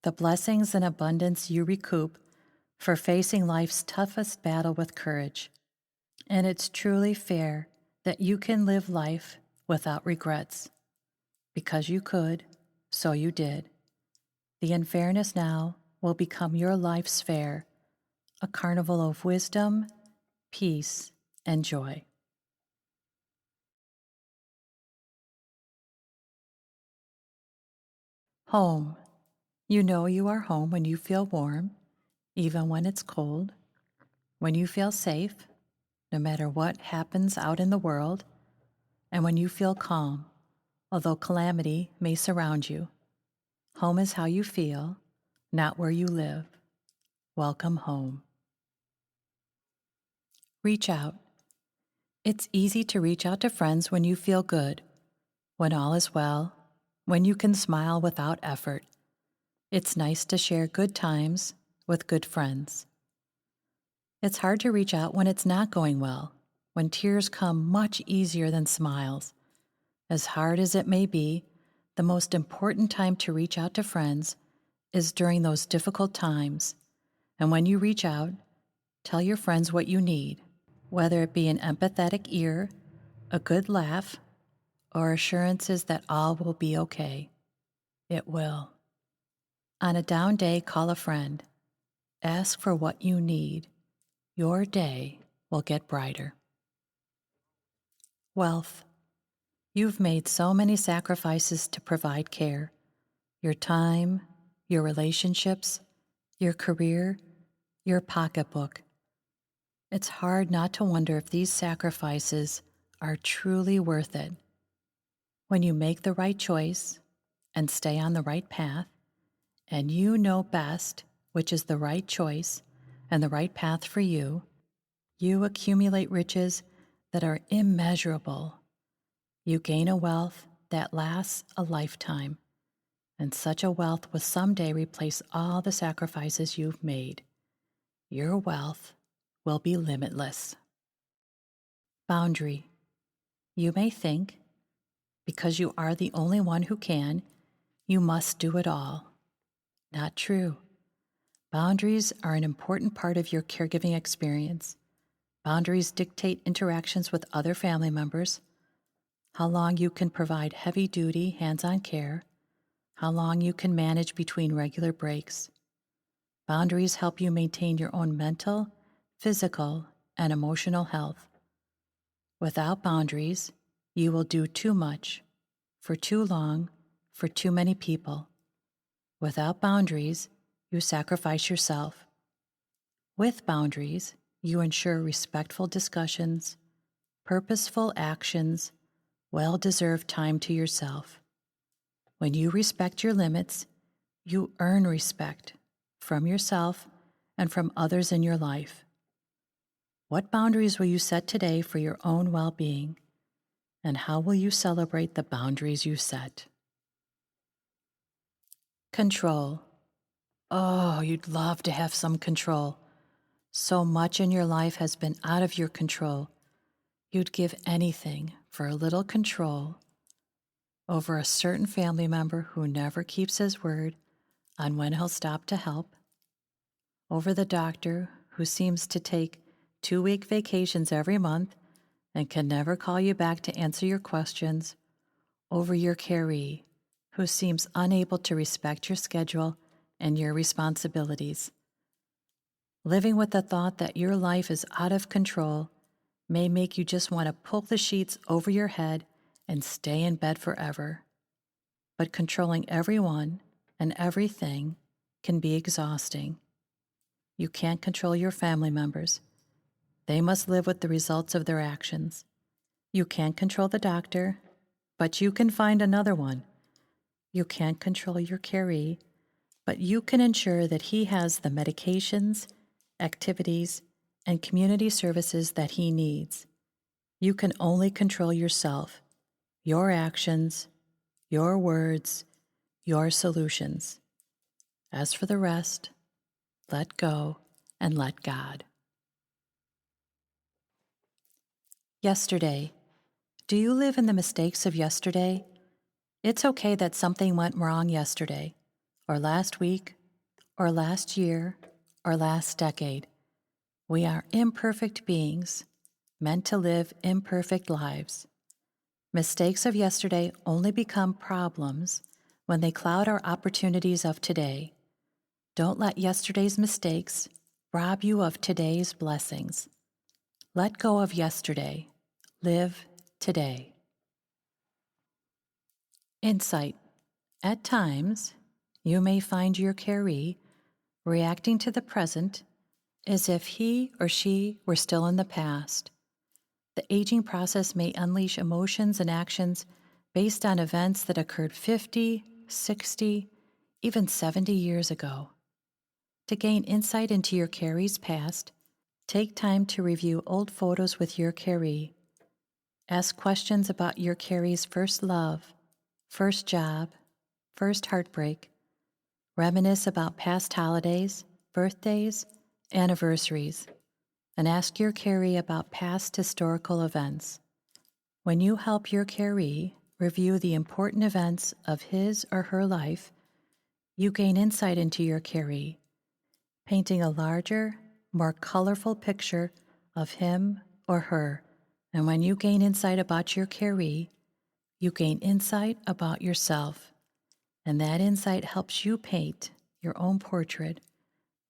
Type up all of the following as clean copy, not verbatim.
the blessings and abundance you recoup for facing life's toughest battle with courage. And it's truly fair that you can live life without regrets. Because you could, so you did. The unfairness now will become your life's fair, a carnival of wisdom, peace, and joy. Home. You know you are home when you feel warm, even when it's cold, when you feel safe, no matter what happens out in the world, and when you feel calm, although calamity may surround you. Home is how you feel, not where you live. Welcome home. Reach out. It's easy to reach out to friends when you feel good, when all is well, when you can smile without effort. It's nice to share good times with good friends. It's hard to reach out when it's not going well, when tears come much easier than smiles. As hard as it may be, the most important time to reach out to friends is during those difficult times. And when you reach out, tell your friends what you need, whether it be an empathetic ear, a good laugh, or assurances that all will be okay. It will. On a down day, call a friend. Ask for what you need. Your day will get brighter. Wealth. You've made so many sacrifices to provide care. Your time, your relationships, your career, your pocketbook. It's hard not to wonder if these sacrifices are truly worth it. When you make the right choice and stay on the right path, and you know best which is the right choice and the right path for you, you accumulate riches that are immeasurable. You gain a wealth that lasts a lifetime, and such a wealth will someday replace all the sacrifices you've made. Your wealth will be limitless. Boundary. You may think, because you are the only one who can, you must do it all. Not true. Boundaries are an important part of your caregiving experience. Boundaries dictate interactions with other family members, how long you can provide heavy-duty, hands-on care, how long you can manage between regular breaks. Boundaries help you maintain your own mental, physical, and emotional health. Without boundaries, you will do too much, for too long, for too many people. Without boundaries, you sacrifice yourself. With boundaries, you ensure respectful discussions, purposeful actions, well-deserved time to yourself. When you respect your limits, you earn respect from yourself and from others in your life. What boundaries will you set today for your own well-being? And how will you celebrate the boundaries you set? Control. Oh, you'd love to have some control. So much in your life has been out of your control. You'd give anything for a little control over a certain family member who never keeps his word on when he'll stop to help, over the doctor who seems to take 2-week vacations every month and can never call you back to answer your questions, over your caree who seems unable to respect your schedule and your responsibilities. Living with the thought that your life is out of control may make you just want to pull the sheets over your head and stay in bed forever. But controlling everyone and everything can be exhausting. You can't control your family members. They must live with the results of their actions. You can't control the doctor, but you can find another one. You can't control your caree, but you can ensure that he has the medications, activities, and community services that he needs. You can only control yourself, your actions, your words, your solutions. As for the rest, let go and let God. Yesterday. Do you live in the mistakes of yesterday? It's okay that something went wrong yesterday. or last week, or last year, or last decade. We are imperfect beings, meant to live imperfect lives. Mistakes of yesterday only become problems when they cloud our opportunities of today. Don't let yesterday's mistakes rob you of today's blessings. Let go of yesterday. Live today. Insight. At times, you may find your caree reacting to the present as if he or she were still in the past. The aging process may unleash emotions and actions based on events that occurred 50, 60, even 70 years ago. To gain insight into your caree's past, take time to review old photos with your caree. Ask questions about your caree's first love, first job, first heartbreak. Reminisce about past holidays, birthdays, anniversaries, and ask your caree about past historical events. When you help your caree review the important events of his or her life, you gain insight into your caree, painting a larger, more colorful picture of him or her. And when you gain insight about your caree, you gain insight about yourself. And that insight helps you paint your own portrait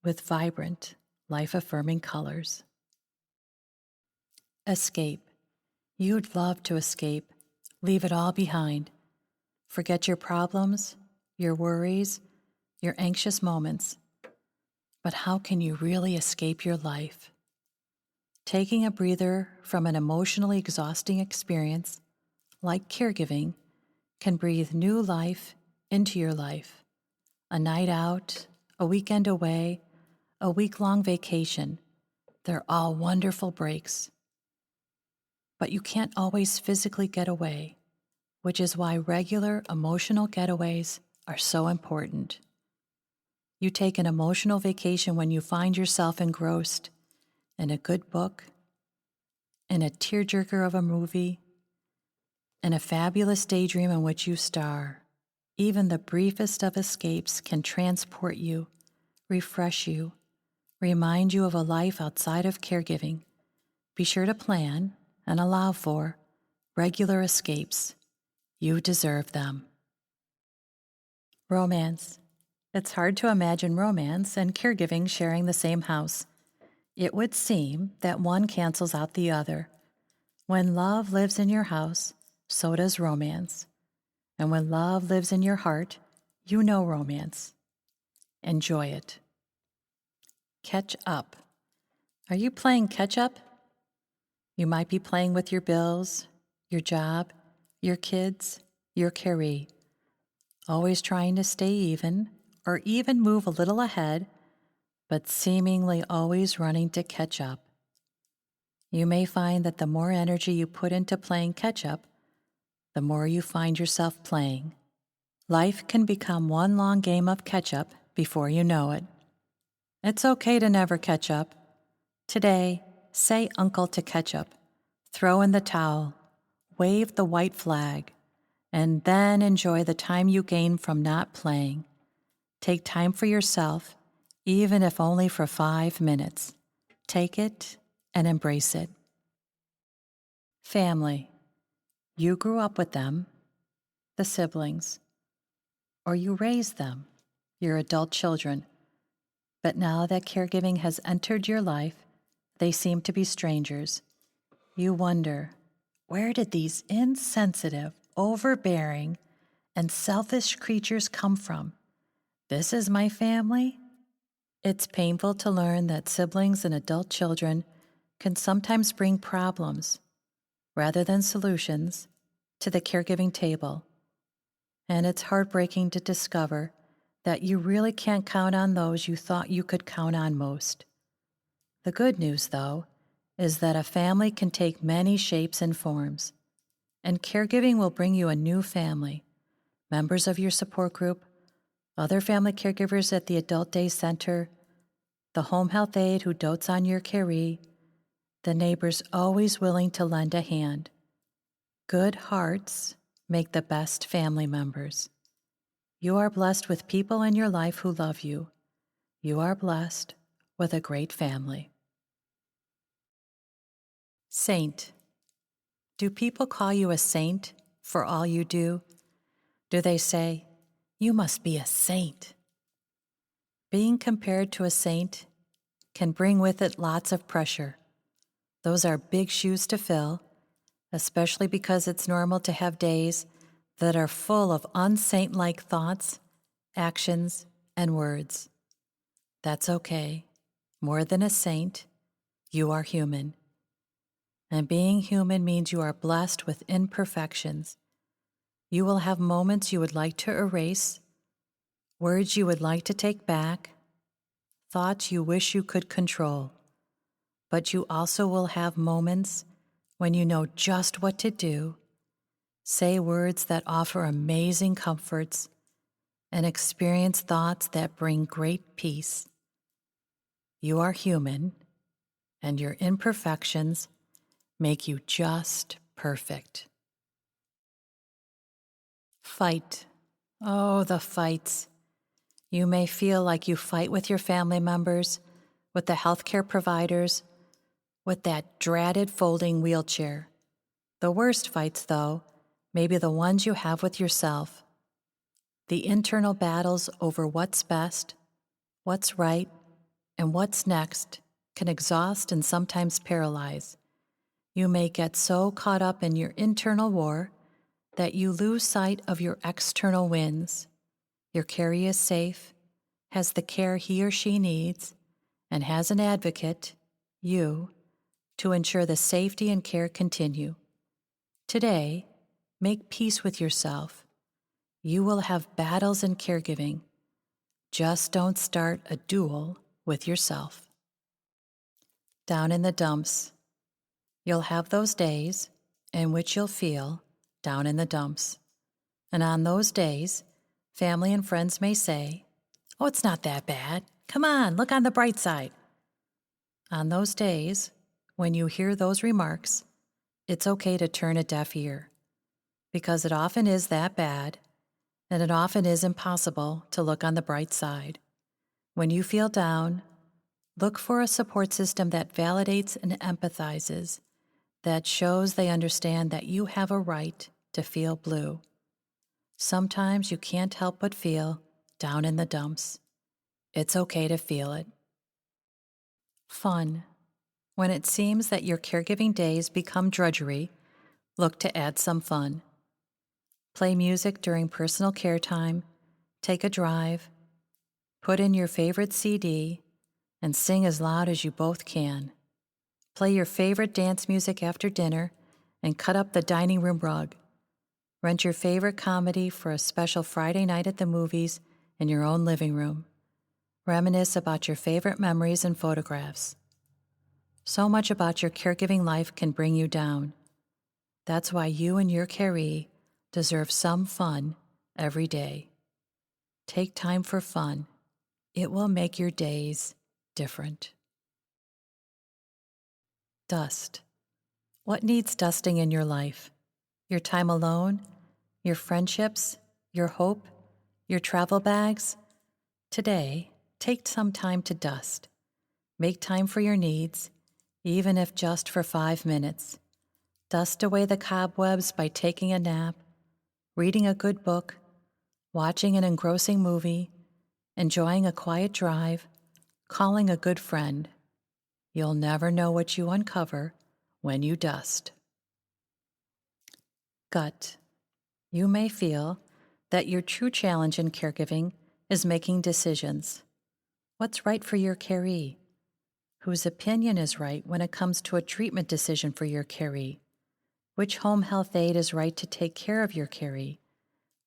with vibrant, life-affirming colors. Escape. You'd love to escape. Leave it all behind. Forget your problems, your worries, your anxious moments. But how can you really escape your life? Taking a breather from an emotionally exhausting experience, like caregiving, can breathe new life into your life. A night out, a weekend away, a week-long vacation, they're all wonderful breaks. But you can't always physically get away, which is why regular emotional getaways are so important. You take an emotional vacation when you find yourself engrossed in a good book, in a tearjerker of a movie, in a fabulous daydream in which you star. Even the briefest of escapes can transport you, refresh you, remind you of a life outside of caregiving. Be sure to plan and allow for regular escapes. You deserve them. Romance. It's hard to imagine romance and caregiving sharing the same house. It would seem that one cancels out the other. When love lives in your house, so does romance. And when love lives in your heart, you know romance. Enjoy it. Catch up. Are you playing catch up? You might be playing with your bills, your job, your kids, your caree. Always trying to stay even, or even move a little ahead, but seemingly always running to catch up. You may find that the more energy you put into playing catch up, the more you find yourself playing. Life can become one long game of catch up before you know it. It's okay to never catch up. Today, say uncle to catch up. Throw in the towel, wave the white flag, and then enjoy the time you gain from not playing. Take time for yourself, even if only for 5 minutes. Take it and embrace it. Family. You grew up with them, the siblings, or you raised them, your adult children. But now that caregiving has entered your life, they seem to be strangers. You wonder, where did these insensitive, overbearing, and selfish creatures come from? This is my family? It's painful to learn that siblings and adult children can sometimes bring problems, rather than solutions, to the caregiving table. And it's heartbreaking to discover that you really can't count on those you thought you could count on most. The good news, though, is that a family can take many shapes and forms, and caregiving will bring you a new family, members of your support group, other family caregivers at the Adult Day Center, the home health aide who dotes on your caree, the neighbors always willing to lend a hand. Good hearts make the best family members. You are blessed with people in your life who love you. You are blessed with a great family. Saint. Do people call you a saint for all you do? Do they say, "You must be a saint"? Being compared to a saint can bring with it lots of pressure. Those are big shoes to fill, especially because it's normal to have days that are full of unsaint-like thoughts, actions, and words. That's okay. More than a saint, you are human. And being human means you are blessed with imperfections. You will have moments you would like to erase, words you would like to take back, thoughts you wish you could control. But you also will have moments when you know just what to do, say words that offer amazing comforts, and experience thoughts that bring great peace. You are human, and your imperfections make you just perfect. Fight. Oh, the fights. You may feel like you fight with your family members, with the healthcare providers, with that dreaded folding wheelchair. The worst fights, though, may be the ones you have with yourself. The internal battles over what's best, what's right, and what's next can exhaust and sometimes paralyze. You may get so caught up in your internal war that you lose sight of your external wins. Your caree is safe, has the care he or she needs, and has an advocate, you, to ensure the safety and care continue. Today, make peace with yourself. You will have battles in caregiving. Just don't start a duel with yourself. Down in the dumps. You'll have those days in which you'll feel down in the dumps. And on those days, family and friends may say, "Oh, it's not that bad. Come on, look on the bright side." On those days, when you hear those remarks, it's okay to turn a deaf ear, because it often is that bad, and it often is impossible to look on the bright side. When you feel down, look for a support system that validates and empathizes, that shows they understand that you have a right to feel blue. Sometimes you can't help but feel down in the dumps. It's okay to feel it. Fun. When it seems that your caregiving days become drudgery, look to add some fun. Play music during personal care time, take a drive, put in your favorite CD, and sing as loud as you both can. Play your favorite dance music after dinner and cut up the dining room rug. Rent your favorite comedy for a special Friday night at the movies in your own living room. Reminisce about your favorite memories and photographs. So much about your caregiving life can bring you down. That's why you and your caree deserve some fun every day. Take time for fun. It will make your days different. Dust. What needs dusting in your life? Your time alone? Your friendships? Your hope? Your travel bags? Today, take some time to dust. Make time for your needs, even if just for 5 minutes. Dust away the cobwebs by taking a nap, reading a good book, watching an engrossing movie, enjoying a quiet drive, calling a good friend. You'll never know what you uncover when you dust. Gut. You may feel that your true challenge in caregiving is making decisions. What's right for your caree? Whose opinion is right when it comes to a treatment decision for your caree? Which home health aide is right to take care of your caree?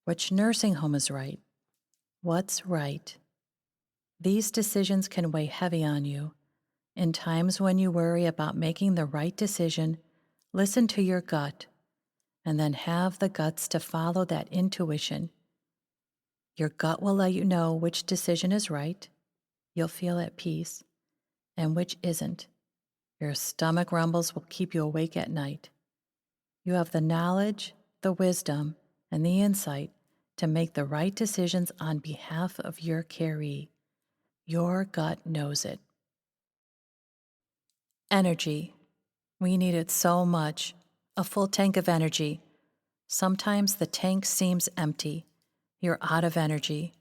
Which nursing home is right? What's right? These decisions can weigh heavy on you. In times when you worry about making the right decision, listen to your gut, and then have the guts to follow that intuition. Your gut will let you know which decision is right, you'll feel at peace, and which isn't. Your stomach rumbles will keep you awake at night. You have the knowledge, the wisdom, and the insight to make the right decisions on behalf of your caree. Your gut knows it. Energy. We need it so much. A full tank of energy. Sometimes the tank seems empty. You're out of energy.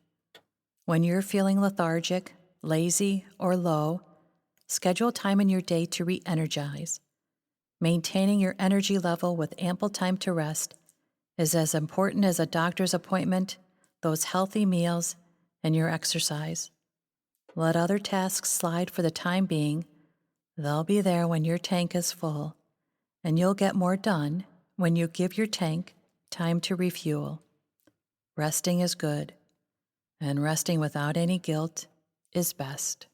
When you're feeling lethargic, lazy, or low, schedule time in your day to re-energize. Maintaining your energy level with ample time to rest is as important as a doctor's appointment, those healthy meals, and your exercise. Let other tasks slide for the time being. They'll be there when your tank is full, and you'll get more done when you give your tank time to refuel. Resting is good, and resting without any guilt is best.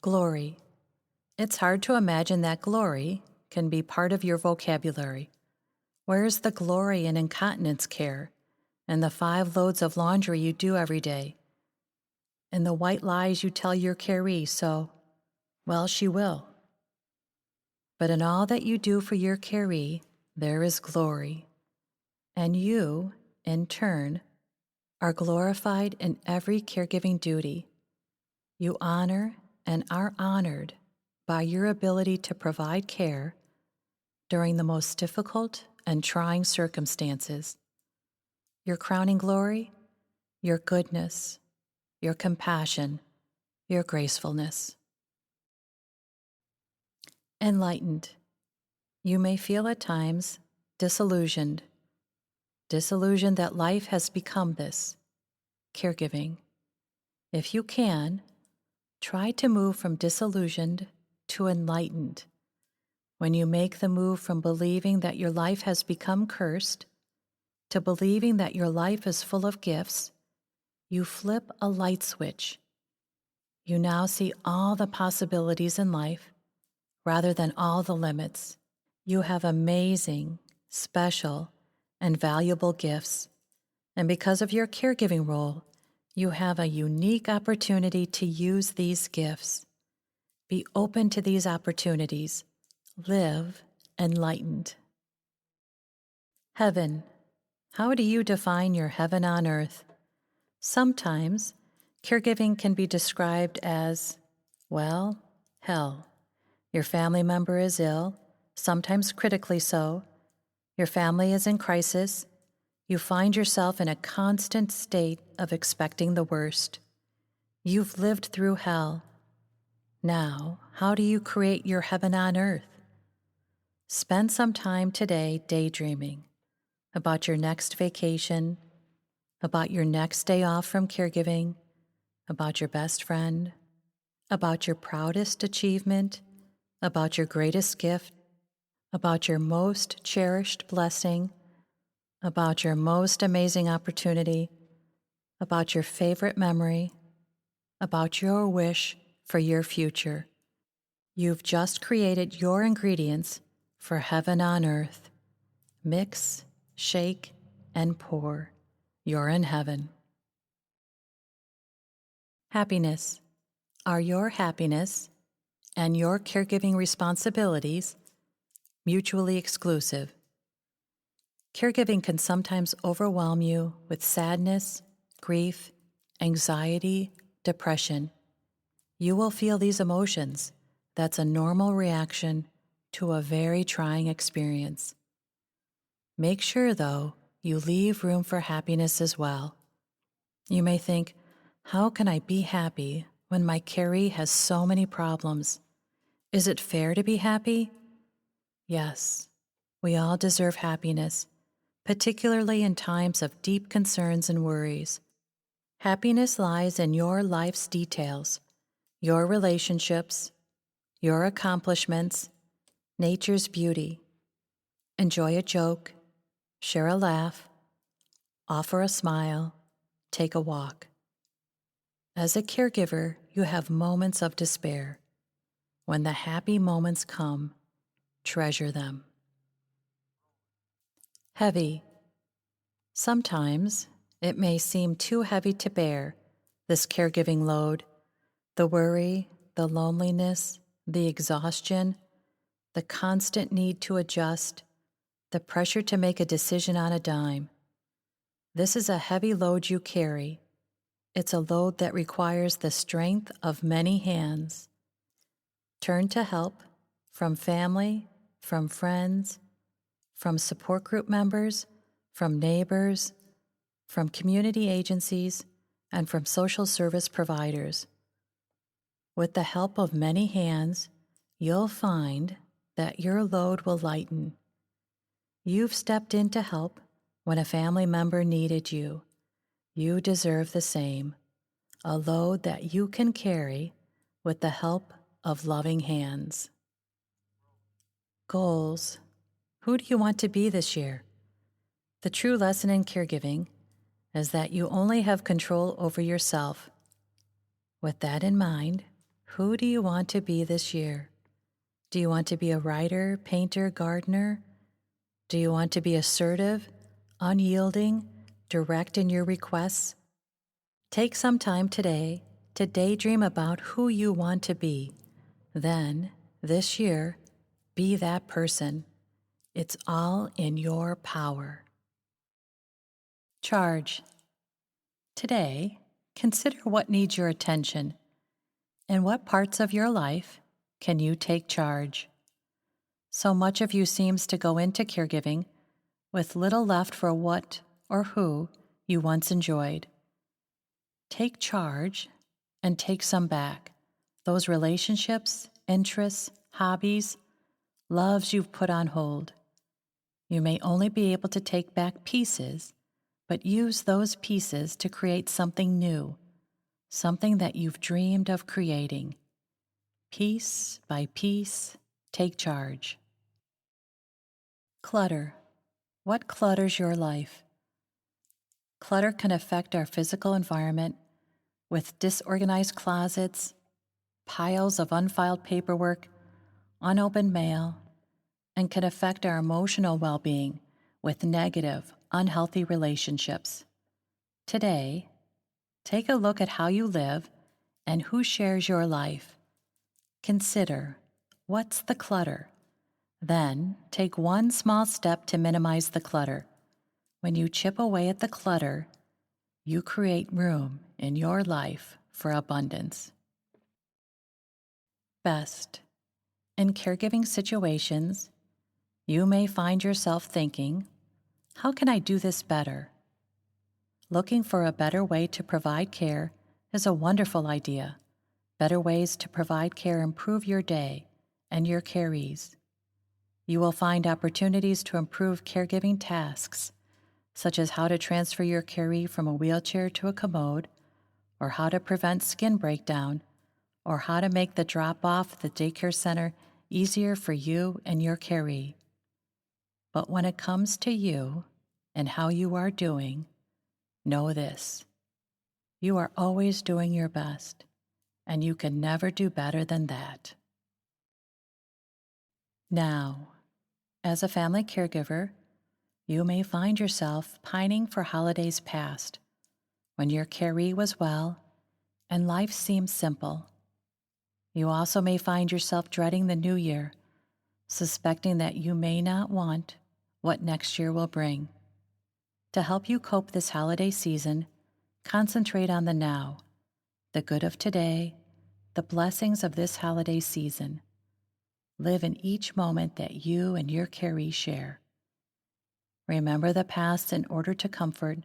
Glory. It's hard to imagine that glory can be part of your vocabulary. Where's the glory in incontinence care and the 5 loads of laundry you do every day? And the white lies you tell your caree so, well, she will. But in all that you do for your caree, there is glory. And you, in turn, are glorified in every caregiving duty. You honor and are honored by your ability to provide care during the most difficult and trying circumstances. Your crowning glory, your goodness, your compassion, your gracefulness. Enlightened. You may feel at times disillusioned that life has become this, caregiving. If you can, try to move from disillusioned to enlightened. When you make the move from believing that your life has become cursed to believing that your life is full of gifts, you flip a light switch. You now see all the possibilities in life rather than all the limits. You have amazing, special, and valuable gifts, and because of your caregiving role, you have a unique opportunity to use these gifts. Be open to these opportunities. Live enlightened. Heaven. How do you define your heaven on earth? Sometimes, caregiving can be described as, well, hell. Your family member is ill, sometimes critically so. Your family is in crisis. You find yourself in a constant state of expecting the worst. You've lived through hell. Now, how do you create your heaven on earth? Spend some time today daydreaming about your next vacation, about your next day off from caregiving, about your best friend, about your proudest achievement, about your greatest gift, about your most cherished blessing, about your most amazing opportunity, about your favorite memory, about your wish for your future. You've just created your ingredients for heaven on earth. Mix, shake, and pour. You're in heaven. Happiness. Are your happiness and your caregiving responsibilities mutually exclusive? Caregiving can sometimes overwhelm you with sadness, grief, anxiety, depression. You will feel these emotions. That's a normal reaction to a very trying experience. Make sure, though, you leave room for happiness as well. You may think, how can I be happy when my caree has so many problems? Is it fair to be happy? Yes, we all deserve happiness, particularly in times of deep concerns and worries. Happiness lies in your life's details, your relationships, your accomplishments, nature's beauty. Enjoy a joke, share a laugh, offer a smile, take a walk. As a caregiver, you have moments of despair. When the happy moments come, treasure them. Heavy. Sometimes it may seem too heavy to bear, this caregiving load, the worry, the loneliness, the exhaustion, the constant need to adjust, the pressure to make a decision on a dime. This is a heavy load you carry. It's a load that requires the strength of many hands. Turn to help from family, from friends, from support group members, from neighbors, from community agencies, and from social service providers. With the help of many hands, you'll find that your load will lighten. You've stepped in to help when a family member needed you. You deserve the same, a load that you can carry with the help of loving hands. Goals. Who do you want to be this year? The true lesson in caregiving is that you only have control over yourself. With that in mind, who do you want to be this year? Do you want to be a writer, painter, gardener? Do you want to be assertive, unyielding, direct in your requests? Take some time today to daydream about who you want to be. Then, this year, be that person. It's all in your power. Charge. Today, consider what needs your attention and what parts of your life can you take charge. So much of you seems to go into caregiving with little left for what or who you once enjoyed. Take charge and take some back. Those relationships, interests, hobbies, loves you've put on hold. You may only be able to take back pieces, but use those pieces to create something new, something that you've dreamed of creating. Piece by piece, take charge. Clutter. What clutters your life? Clutter can affect our physical environment with disorganized closets, piles of unfiled paperwork, unopened mail, and can affect our emotional well-being with negative, unhealthy relationships. Today, take a look at how you live and who shares your life. Consider, what's the clutter? Then, take one small step to minimize the clutter. When you chip away at the clutter, you create room in your life for abundance. Best. In caregiving situations, you may find yourself thinking, how can I do this better? Looking for a better way to provide care is a wonderful idea. Better ways to provide care improve your day and your carees. You will find opportunities to improve caregiving tasks, such as how to transfer your caree from a wheelchair to a commode, or how to prevent skin breakdown, or how to make the drop-off at the daycare center easier for you and your caree. But when it comes to you and how you are doing, know this: you are always doing your best, and you can never do better than that. Now, as a family caregiver, you may find yourself pining for holidays past, when your caree was well and life seemed simple. You also may find yourself dreading the new year, suspecting that you may not want what next year will bring. To help you cope this holiday season, concentrate on the now, the good of today, the blessings of this holiday season. Live in each moment that you and your caree share. Remember the past in order to comfort.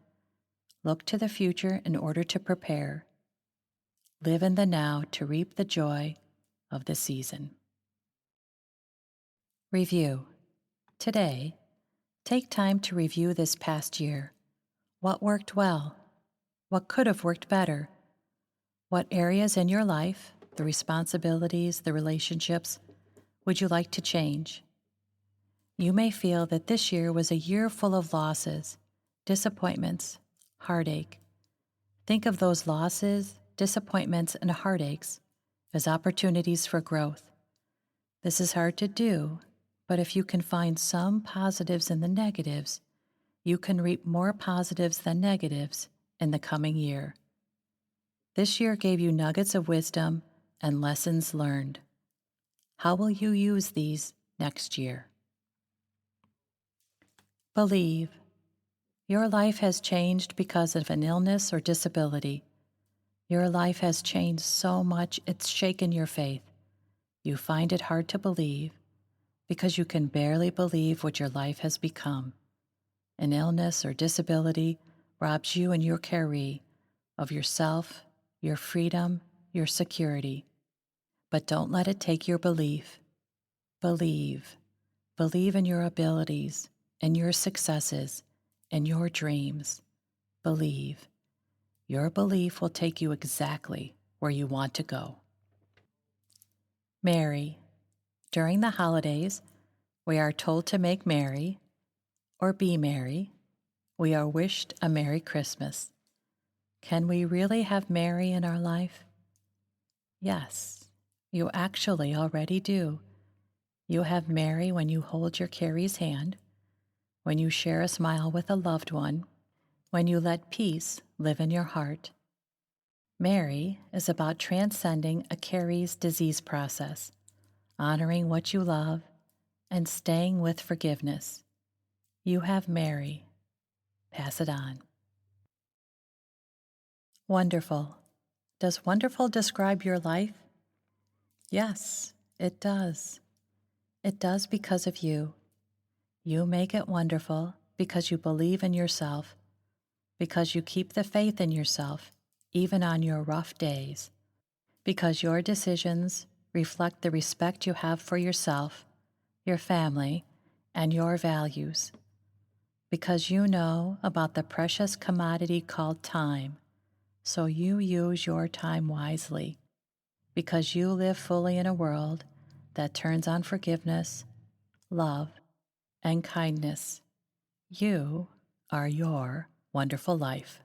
Look to the future in order to prepare. Live in the now to reap the joy of the season. Review. Today, take time to review this past year. What worked well? What could have worked better? What areas in your life, the responsibilities, the relationships, would you like to change? You may feel that this year was a year full of losses, disappointments, heartache. Think of those losses, disappointments, and heartaches as opportunities for growth. This is hard to do, but if you can find some positives in the negatives, you can reap more positives than negatives in the coming year. This year gave you nuggets of wisdom and lessons learned. How will you use these next year? Believe. Your life has changed because of an illness or disability. Your life has changed so much it's shaken your faith. You find it hard to believe because you can barely believe what your life has become. An illness or disability robs you and your caree of yourself, your freedom, your security. But don't let it take your belief. Believe. Believe in your abilities and your successes and your dreams. Believe. Your belief will take you exactly where you want to go. Merry. During the holidays, we are told to make merry or be merry. We are wished a Merry Christmas. Can we really have merry in our life? Yes, you actually already do. You have merry when you hold your caree's hand, when you share a smile with a loved one, when you let peace live in your heart. Merry is about transcending a caree's disease process, honoring what you love, and staying with forgiveness. You have merry. Pass it on. Wonderful. Does wonderful describe your life? Yes, it does. It does because of you. You make it wonderful because you believe in yourself, because you keep the faith in yourself, even on your rough days, because your decisions reflect the respect you have for yourself, your family, and your values, because you know about the precious commodity called time, so you use your time wisely, because you live fully in a world that turns on forgiveness, love, and kindness. You are your wonderful life.